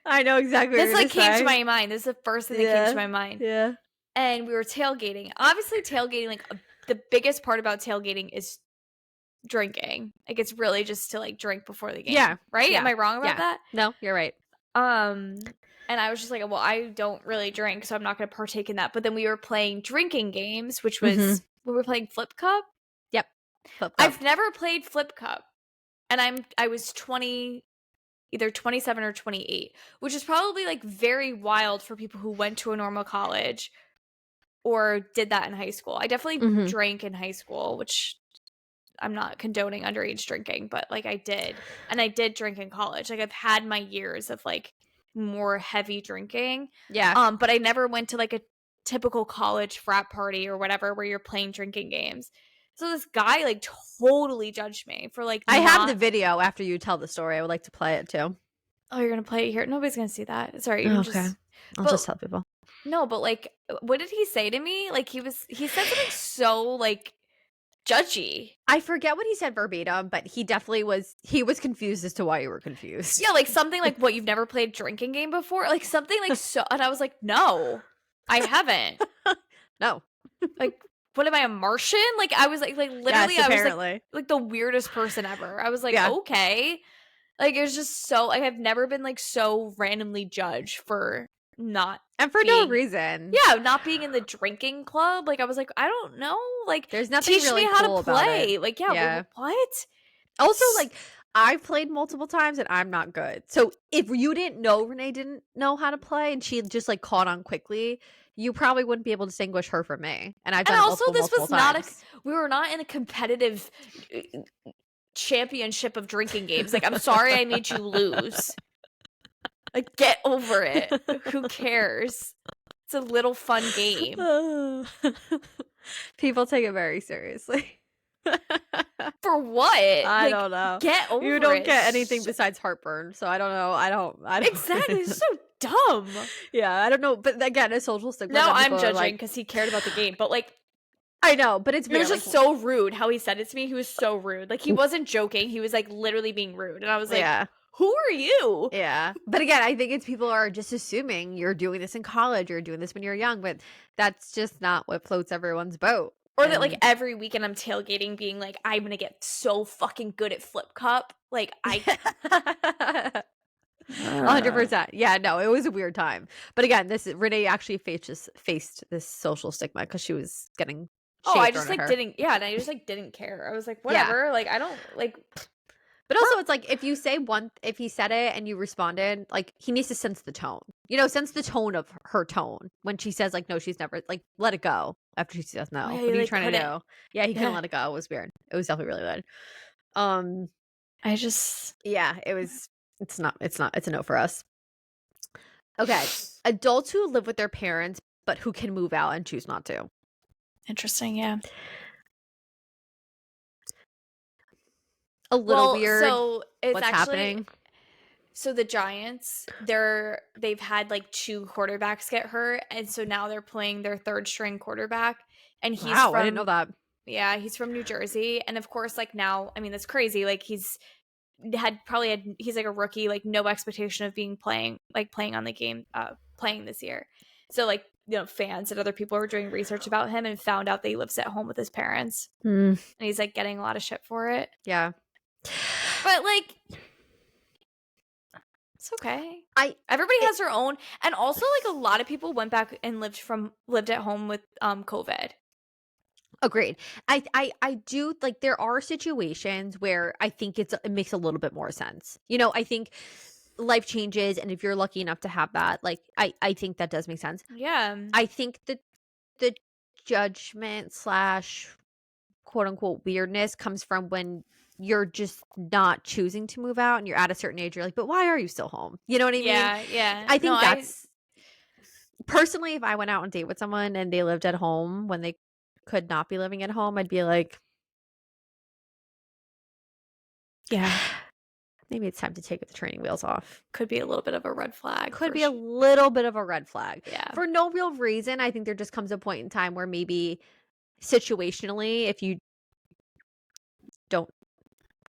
I know exactly what this like came to my mind. This is the first thing that came to my mind. Yeah. And we were tailgating. Obviously, tailgating, like the biggest part about tailgating is drinking. Like it's really just to like drink before the game. Yeah. Right? Yeah. Am I wrong about that? No, you're right. And I was just like, well, I don't really drink, so I'm not going to partake in that. But then we were playing drinking games, which was we were playing Flip Cup. Yep. Flip Cup. I've never played Flip Cup, and I was 20, either 27 or 28, which is probably like very wild for people who went to a normal college or did that in high school. I definitely drank in high school, which I'm not condoning underage drinking, but like I did. And I did drink in college. Like I've had my years of like more heavy drinking. Yeah. But I never went to like a typical college frat party or whatever where you're playing drinking games. So this guy like totally judged me for like I have the video after you tell the story. I would like to play it too. Oh, you're gonna play it here? Nobody's gonna see that. Sorry. Okay. I'll just tell people. No, but like what did he say to me? Like he said something so like judgy. I forget what he said verbatim, but he definitely was confused as to why you were confused. Yeah, like something like, what, you've never played a drinking game before? Like something like so, and I was like, no, I haven't. No. Like, what am I, a Martian? Like I was like literally, yes, I was like the weirdest person ever. I was like, okay. Like it was just so, like I've never been like so randomly judged for not and for no reason. Yeah, not being in the drinking club. Like I was like, I don't know. Like there's nothing teach really me how cool to play. About it. Like yeah. What? Also, like I've played multiple times and I'm not good. So if you didn't know Renee didn't know how to play and she just like caught on quickly, you probably wouldn't be able to distinguish her from me. And I've done also this was times. We were not in a competitive championship of drinking games. Like I'm sorry I made you lose. Like get over it. Who cares? It's a little fun game. People take it very seriously. For what? I don't know. Get over it. You don't get anything besides heartburn, so I don't know. I don't Exactly. It's so dumb. Yeah, I don't know. But again, a social stigma. No, I'm judging because he cared about the game. But like, I know, but it was just so rude how he said it to me. He was so rude. Like he wasn't joking. He was like literally being rude. And I was like, who are you? Yeah. But again, I think it's people are just assuming you're doing this in college, you're doing this when you're young, but that's just not what floats everyone's boat. Or that like every weekend I'm tailgating being like, I'm going to get so fucking good at Flip Cup. Like I 100%. Yeah, no, it was a weird time. But again, Renee actually faced this social stigma because she was getting I just like didn't and I just like didn't care. I was like, whatever. Yeah. Like I don't like. But also, it's like if he said it and you responded, like he needs to sense the tone. You know, sense the tone of her tone when she says like no, she's never, like let it go after she says no. What are you trying to do? Yeah, he couldn't let it go. It was weird. It was definitely really weird. It's a no for us. Okay, adults who live with their parents but who can move out and choose not to. Interesting, yeah. A little weird. So it's what's happening. So the Giants, they've had like 2 quarterbacks get hurt, and so now they're playing their 3rd string quarterback. And he's I didn't know that. Yeah, he's from New Jersey, and of course, like now, I mean, that's crazy. Like he's like a rookie, like no expectation of playing on the game, playing this year. So like, you know, fans and other people were doing research about him and found out that he lives at home with his parents, and he's like getting a lot of shit for it. Yeah. But like, it's okay. Everybody has their own, and also like a lot of people went back and lived at home with COVID. Agreed. I do, like, there are situations where I think it makes a little bit more sense. I think life changes, and if you're lucky enough to have that, like, I think that does make sense. Yeah. I think that the judgment slash quote unquote weirdness comes from when you're just not choosing to move out and you're at a certain age. You're like, but why are you still home? You know what I mean? Yeah. I think that's personally, if I went out on a date with someone and they lived at home when they could not be living at home, I'd be like, yeah, maybe it's time to take the training wheels off. Could be a little bit of a red flag. Could be a little bit of a red flag. Yeah. For no real reason. I think there just comes a point in time where maybe situationally, if you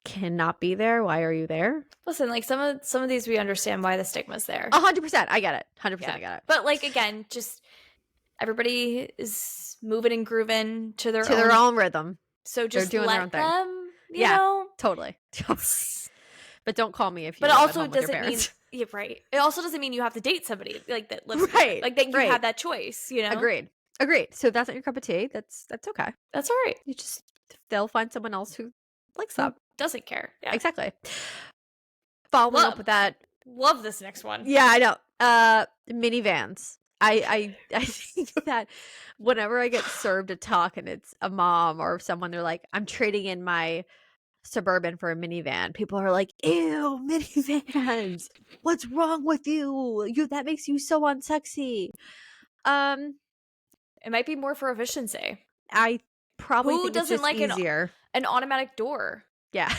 cannot be there, why are you there? Listen, like some of these, we understand why the stigma's there. 100%. I get it. 100%. I get it. But like, again, just everybody is moving and grooving to their own rhythm. So just let them, you know? Totally. But don't call me if you. But it also doesn't mean. Yeah, right. It also doesn't mean you have to date somebody like that lives right. Like that you have that choice. Agreed. So if that's not your cup of tea, that's okay. That's all right. They'll find someone else who likes that. Doesn't care. Yeah. Exactly. Following up with that. Love this next one. Yeah, I know. Minivans. I think that whenever I get served a talk and it's a mom or someone, they're like, I'm trading in my Suburban for a minivan. People are like, ew, minivans. What's wrong with you? That makes you so unsexy. It might be more for efficiency. I probably think it's just like easier. An automatic door. Yeah.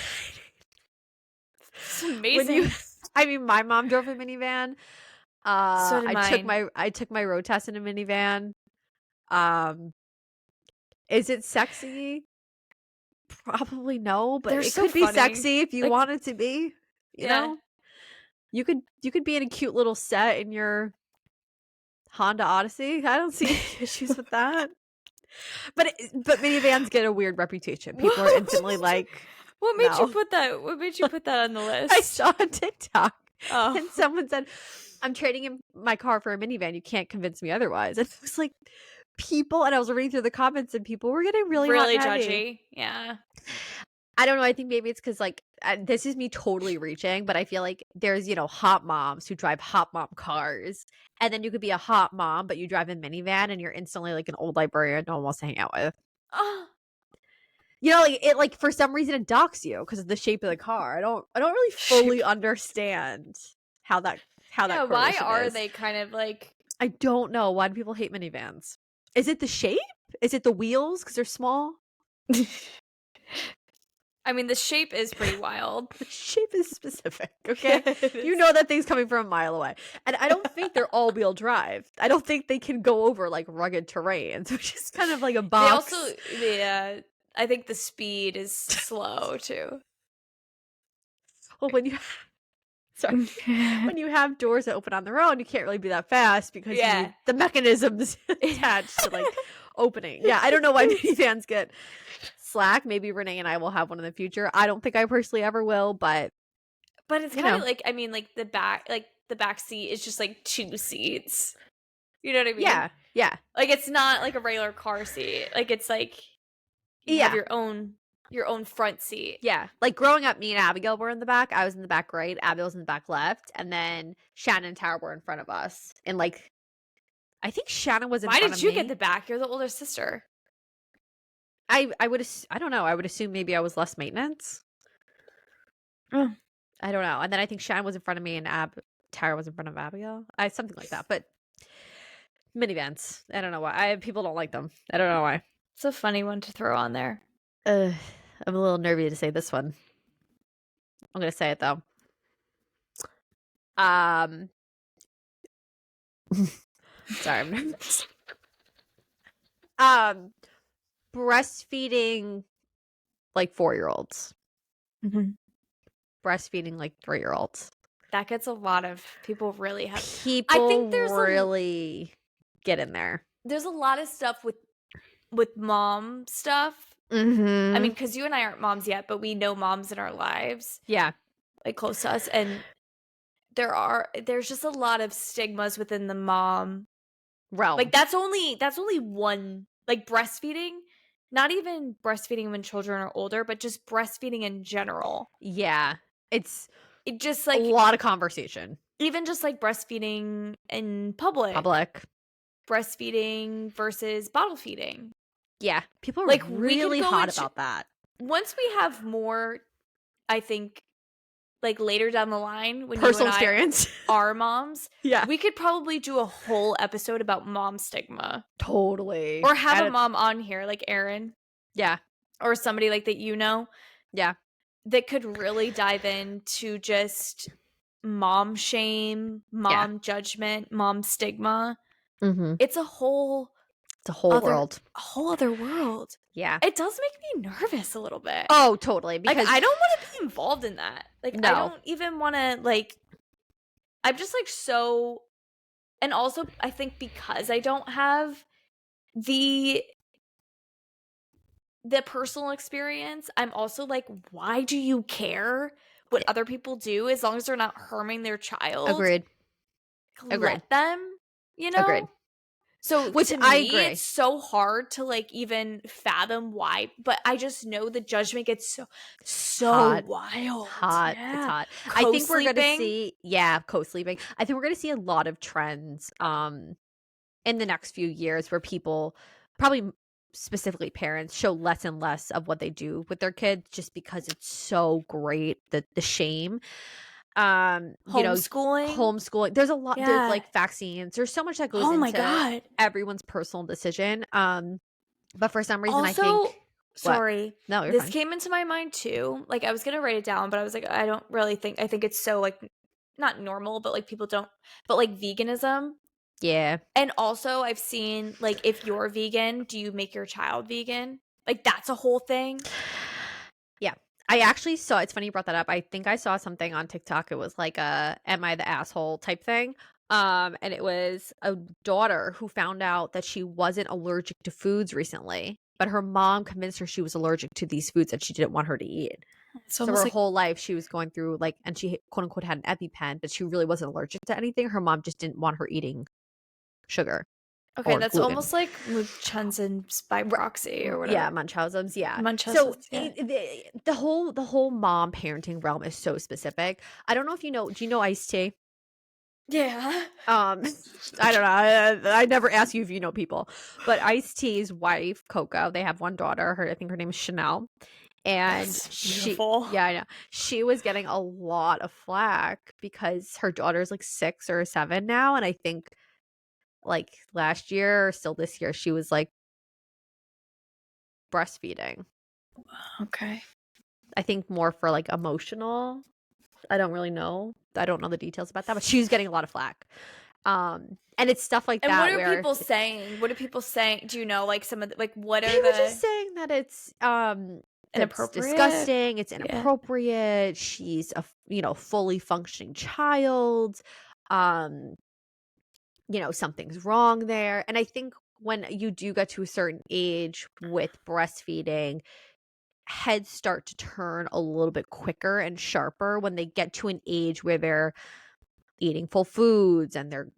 It's amazing. My mom drove a minivan. So did mine. I took my road test in a minivan. Is it sexy? Probably no, but it could be sexy if you want it to be. You know? You could be in a cute little set in your Honda Odyssey. I don't see any issues with that. But minivans get a weird reputation. People are instantly like, What made you put that? What made you put that on the list? I saw on TikTok. Oh. And someone said, I'm trading in my car for a minivan. You can't convince me otherwise. And it was like people, and I was reading through the comments and people were getting really judgy. Yeah. I don't know. I think maybe it's because like, this is me totally reaching, but I feel like there's, hot moms who drive hot mom cars. And then you could be a hot mom, but you drive a minivan and you're instantly like an old librarian no one wants to hang out with. Like for some reason it docks you because of the shape of the car. I don't really fully understand how that why are they kind of like, I don't know. Why do people hate minivans? Is it the shape? Is it the wheels because they're small? I mean, the shape is pretty wild. The shape is specific, okay? You know that thing's coming from a mile away. And I don't think they're all-wheel drive. I don't think they can go over, like, rugged terrain. So it's just kind of like a box. They also, I think the speed is slow, too. Well, when you have doors that open on their own, you can't really be that fast because you need the mechanisms attached to, like, opening. Yeah, I don't know why minivans get slack. Maybe Renee and I will have one in the future. I don't think I personally ever will, but it's kind of like, I mean, like the back seat is just like 2 seats. You know what I mean? Yeah. Like it's not like a regular car seat. Like it's like you have your own front seat. Yeah. Like growing up, me and Abigail were in the back. I was in the back right. Abigail was in the back left, and then Shannon and Tara were in front of us. And like, I think Shannon was in front of me. Why did you get the back? You're the older sister. I don't know. I would assume maybe I was less maintenance. I don't know. And then I think Shannon was in front of me and Tara was in front of Abigail. Something like that. But minivans. I don't know why. People don't like them. I don't know why. It's a funny one to throw on there. I'm a little nervy to say this one. I'm going to say it though. Sorry, I'm nervous. Breastfeeding like 4-year-olds. Mm-hmm. Breastfeeding like 3-year-olds. That gets a lot of people really have. People I think there's really get in there. There's a lot of stuff with mom stuff. Mm-hmm. I mean, because you and I aren't moms yet, but we know moms in our lives. Yeah. Like close to us. And there's just a lot of stigmas within the mom realm. Like that's only one, like breastfeeding not even breastfeeding when children are older, but just breastfeeding in general. Yeah. It just a lot of conversation. Even just like breastfeeding in public. Breastfeeding versus bottle feeding. Yeah. People are really hot about that. Once we have more, I think, like later down the line when personal you and experience are moms, yeah, we could probably do a whole episode about mom stigma. Totally. Or have a mom on here like Erin. Yeah. Or somebody like that, Yeah. that could really dive into just mom shame, mom judgment, mom stigma. Mm-hmm. It's a whole world. A whole other world. Yeah. It does make me nervous a little bit. Oh, totally. Because like, I don't want to be involved in that. Like, no. I don't even want to, like, I'm just like so, and also I think because I don't have the personal experience, I'm also like, why do you care what other people do as long as they're not harming their child? Agreed. Let them, Agreed. So which to I me, agree. it's so hard to like even fathom why, but I just know the judgment gets so hot. wild. Hot. Yeah. It's hot. I think we're gonna see co-sleeping. I think we're gonna see a lot of trends in the next few years where people, probably specifically parents, show less and less of what they do with their kids just because it's so great, the shame. Homeschooling. There's a lot. There's like vaccines. There's so much that goes into everyone's personal decision. But for some reason, also, I think. Sorry. No, you're this fine. came into my mind too. Like I was gonna write it down, but I was like, I don't really think. I think it's so like not normal, but like people don't. But like veganism. Yeah. And also, I've seen like if you're vegan, do you make your child vegan? Like that's a whole thing. Yeah. I actually saw, it's funny you brought that up. I think I saw something on TikTok. It was like a am I the asshole type thing. And it was a daughter who found out that she wasn't allergic to foods recently, but her mom convinced her she was allergic to these foods that she didn't want her to eat. So her whole life she was going through like, and she quote unquote had an EpiPen, but she really wasn't allergic to anything. Her mom just didn't want her eating sugar. Okay, that's gluten. Almost like Munchausen's by proxy or whatever. Yeah, Munchausen's. Yeah. So the whole mom parenting realm is so specific. I don't know if you know. Do you know iced tea? Yeah. I don't know. I never ask you if you know people, but Ice-T's wife, Coco, they have one daughter. I think her name is Chanel. And I know. She was getting a lot of flack because her daughter's like 6 or 7 now, and I think like last year or still this year she was like breastfeeding. Okay. I think more for like emotional. I don't really know. I don't know the details about that, but she was getting a lot of flack. And it's stuff like that. And what are people saying? What are people saying? Do you know like some of the, like what are people just saying that it's inappropriate, disgusting, it's inappropriate. She's a fully functioning child. Something's wrong there. And I think when you do get to a certain age with breastfeeding, heads start to turn a little bit quicker and sharper when they get to an age where they're eating full foods and they're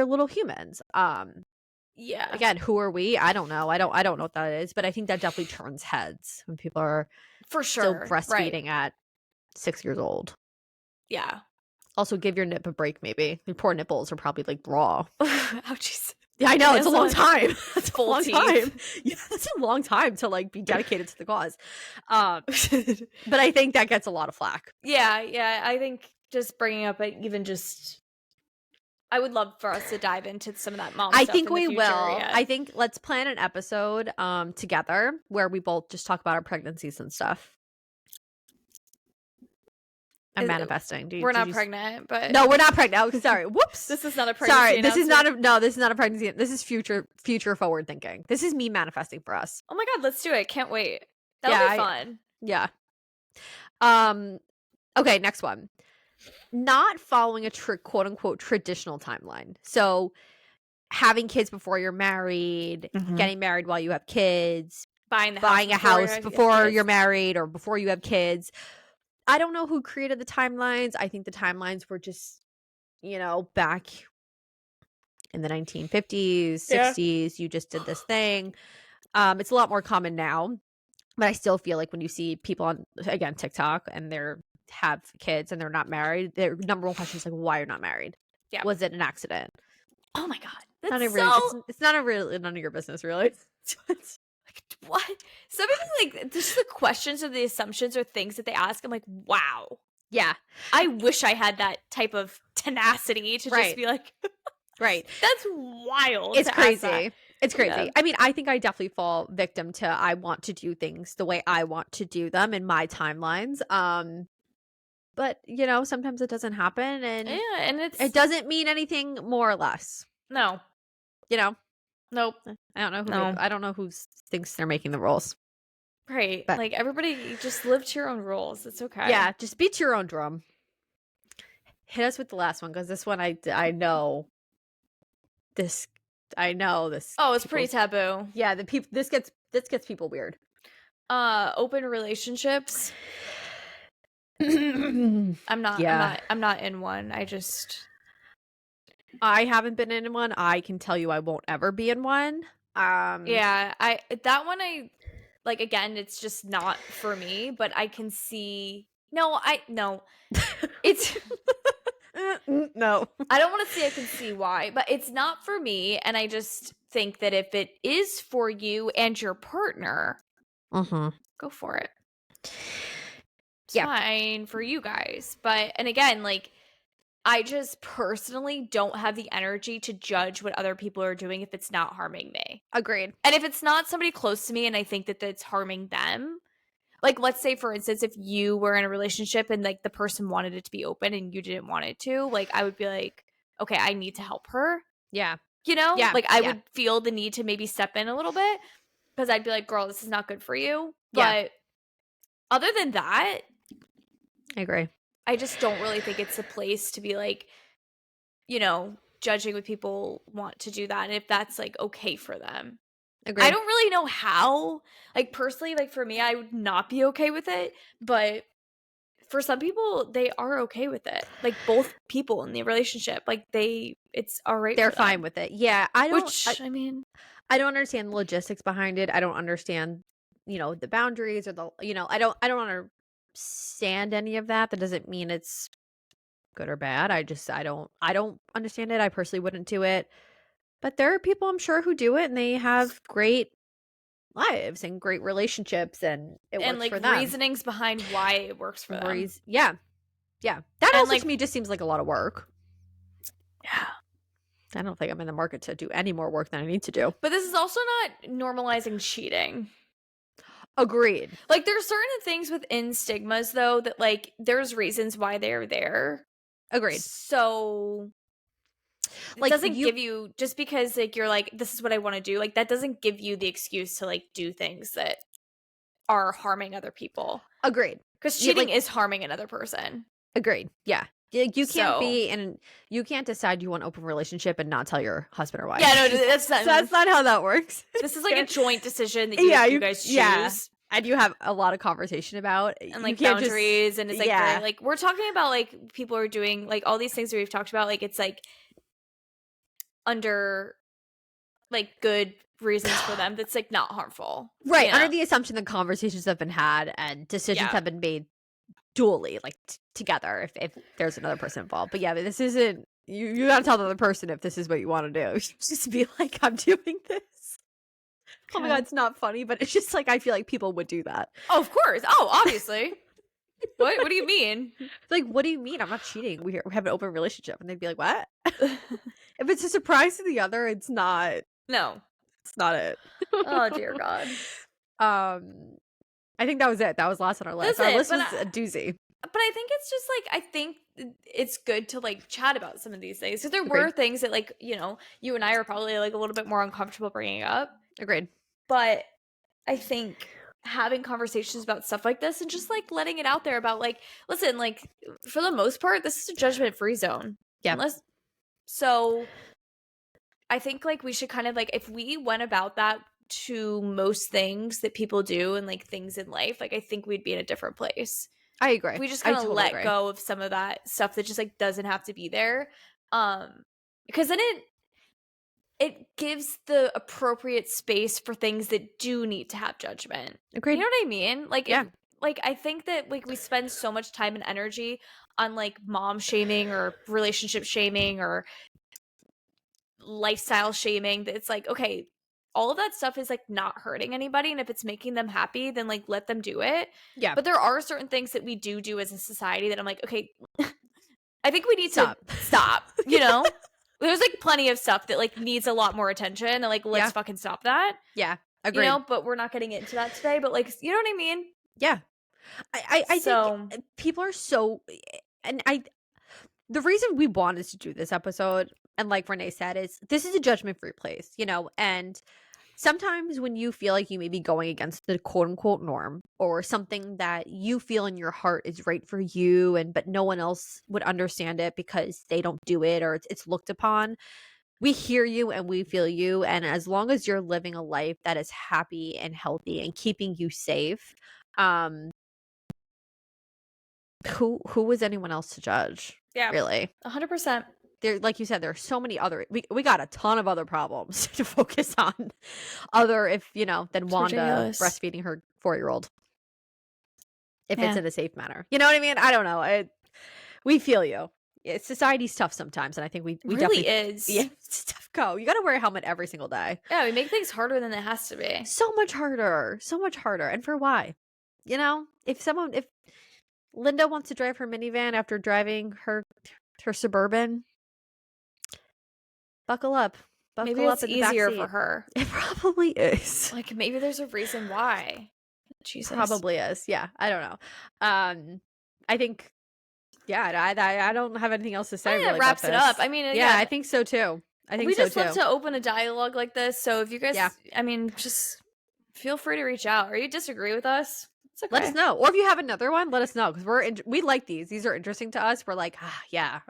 little humans. Again, who are we? I don't know. I don't know what that is, but I think that definitely turns heads when people are for sure still breastfeeding at 6 years old. Yeah. Also, give your nip a break, maybe. Your poor nipples are probably like raw. Ouchies. Yeah, I know. It's a long time. That's a long time. Yeah, that's a long time to like be dedicated to the cause. But I think that gets a lot of flack. Yeah. I think just bringing up even just, I would love for us to dive into some of that mom stuff. I think we will. Yeah. I think let's plan an episode together where we both just talk about our pregnancies and stuff. I'm manifesting. We're not pregnant, but no, we're not pregnant. Oh, sorry. Whoops. This is not a pregnancy. Sorry, this is not a pregnancy. This is future forward thinking. This is me manifesting for us. Oh my god, let's do it. Can't wait. That'll be fun. Yeah. Okay, next one. Not following a quote unquote traditional timeline. So having kids before you're married, getting married while you have kids, buying a house before you're married or before you have kids. I don't know who created the timelines. I think the timelines were just, back in the 1950s, 60s, you just did this thing. It's a lot more common now, but I still feel like when you see people on, again, TikTok, and they're have kids and they're not married, their number one question is like, why you're not married? Yeah. Was it an accident? Oh my God. It's not a really none of your business, really. What? Some people, like, just the questions or the assumptions or things that they ask, I'm like, wow. Yeah. I wish I had that type of tenacity to just be like, right. That's wild. It's crazy. It's crazy. Yeah. I mean, I think I definitely fall victim to, I want to do things the way I want to do them in my timelines. But you know, sometimes it doesn't happen, and it doesn't mean anything more or less. No. You know? Nope. I don't know who thinks they're making the rules. Right. But, like, everybody just live to your own rules. It's okay. Yeah, just beat your own drum. Hit us with the last one, because this one I know this. Oh, it's pretty taboo. Yeah, this gets people weird. Open relationships. I'm not in one. I haven't been in one. I can tell you I won't ever be in one. Yeah, that one, like, again, it's just not for me, but I can see it's no. I don't want to say I can see why, but it's not for me, and I just think that if it is for you and your partner, go for it. It's fine for you guys. But, and again, like, I just personally don't have the energy to judge what other people are doing if it's not harming me. Agreed. And if it's not somebody close to me and I think that it's harming them, like, let's say, for instance, if you were in a relationship and, like, the person wanted it to be open and you didn't want it to, like, I would be like, okay, I need to help her. Yeah. You know? Yeah. Like, I would feel the need to maybe step in a little bit, because I'd be like, girl, this is not good for you. But other than that, I agree. I just don't really think it's a place to be, like, you know, judging what people want to do that, and if that's, like, okay for them. Agreed. I don't really know how. Like, personally, like, for me, I would not be okay with it, but for some people, they are okay with it. Like, both people in the relationship, like, it's all right. They're fine with it. Yeah, I don't understand the logistics behind it. I don't understand, the boundaries or I don't understand any of that. That doesn't mean it's good or bad. I don't understand it. I personally wouldn't do it. But there are people, I'm sure, who do it, and they have great lives and great relationships, and it works for them. Reasonings behind why it works for them. Yeah. That also, to me, just seems like a lot of work. Yeah. I don't think I'm in the market to do any more work than I need to do. But this is also not normalizing cheating. Agreed. Like, there's certain things within stigmas, though, that, like, there's reasons why they're there. Agreed. So, it doesn't give you, just because, like, you're like, this is what I want to do, like, that doesn't give you the excuse to, like, do things that are harming other people. Agreed. Because cheating is harming another person. Agreed. Yeah. You can't decide you want an open relationship and not tell your husband or wife. Yeah, no, that's not how that works. This is like a joint decision that you guys choose. Yeah. And you have a lot of conversation about, and, like, boundaries, and it's like, very, like, we're talking about, like, people are doing, like, all these things that we've talked about, like, it's like under, like, good reasons for them that's, like, not harmful, right? Under the assumption that conversations have been had and decisions have been made dually, like, together, if there's another person involved. But yeah, this isn't, you gotta tell the other person if this is what you want to do. Just be like, I'm doing this. Okay. Oh my god, it's not funny, but it's just like, I feel like people would do that. Oh, of course. Oh, obviously. What do you mean? Like, what do you mean? I'm not cheating. We have an open relationship. And they'd be like, what? If it's a surprise to the other, it's not. No. It's not it. Oh, dear God. I think that was it. That was last on our list. Our list was a doozy. But I think it's just, like, I think it's good to, like, chat about some of these things. Because there were things that, like, you and I are probably, like, a little bit more uncomfortable bringing up. Agreed. But I think having conversations about stuff like this and just, like, letting it out there about, like, listen, like, for the most part, this is a judgment-free zone. Yeah. So I think, like, we should kind of, like, if we went about that to most things that people do and, like, things in life, like, I think we'd be in a different place. I agree. If we just kind of let go of some of that stuff that just, like, doesn't have to be there. Because then it gives the appropriate space for things that do need to have judgment. Agreed. You know what I mean? Like, yeah. I think that like we spend so much time and energy on like mom shaming or relationship shaming or lifestyle shaming that it's like, okay, all of that stuff is like not hurting anybody, and if it's making them happy, then like let them do it. Yeah. But there are certain things that we do as a society that I'm like, okay, I think we need Stop. to stop, you know? There's like plenty of stuff that like needs a lot more attention, and like let's fucking stop that. Yeah. Agreed. You know, but we're not getting into that today, but like, you know what I mean? Yeah. I think people are so, and the reason we wanted to do this episode, and like Renee said, is this is a judgment-free place, you know, and sometimes when you feel like you may be going against the quote-unquote norm or something that you feel in your heart is right for you, but no one else would understand it because they don't do it or it's looked upon, we hear you and we feel you, and as long as you're living a life that is happy and healthy and keeping you safe, who was anyone else to judge? Yeah, really, 100%. There, like you said, there are so many other. We got a ton of other problems to focus on, than Wanda breastfeeding her 4-year-old. If it's in a safe manner, you know what I mean. I don't know. We feel you. Society's tough sometimes, and I think we really definitely is. Yeah, it's tough. Go. You got to wear a helmet every single day. Yeah, we make things harder than it has to be. So much harder. And for why? You know, if Linda wants to drive her minivan after driving her Suburban, buckle up. Maybe it's easier for her. It probably is. Like, maybe there's a reason why. Jesus. Probably is. Yeah, I don't know. I think, I don't have anything else to say. Really, it wraps it up. I mean, I think so too. We just love to open a dialogue like this. So if you guys, I mean, just feel free to reach out. Or you disagree with us, it's okay. Let us know. Or if you have another one, let us know, because we like these. These are interesting to us. We're like,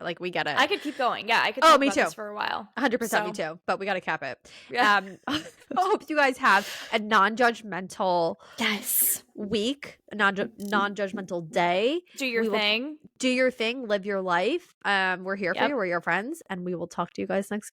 like we get it. I could keep going. Yeah, I could talk about this for a while. 100%, me too. But we got to cap it. Yeah. I hope you guys have a non-judgmental week, a non-judgmental day. Do your thing. Do your thing. Live your life. We're here for you. We're your friends, and we will talk to you guys next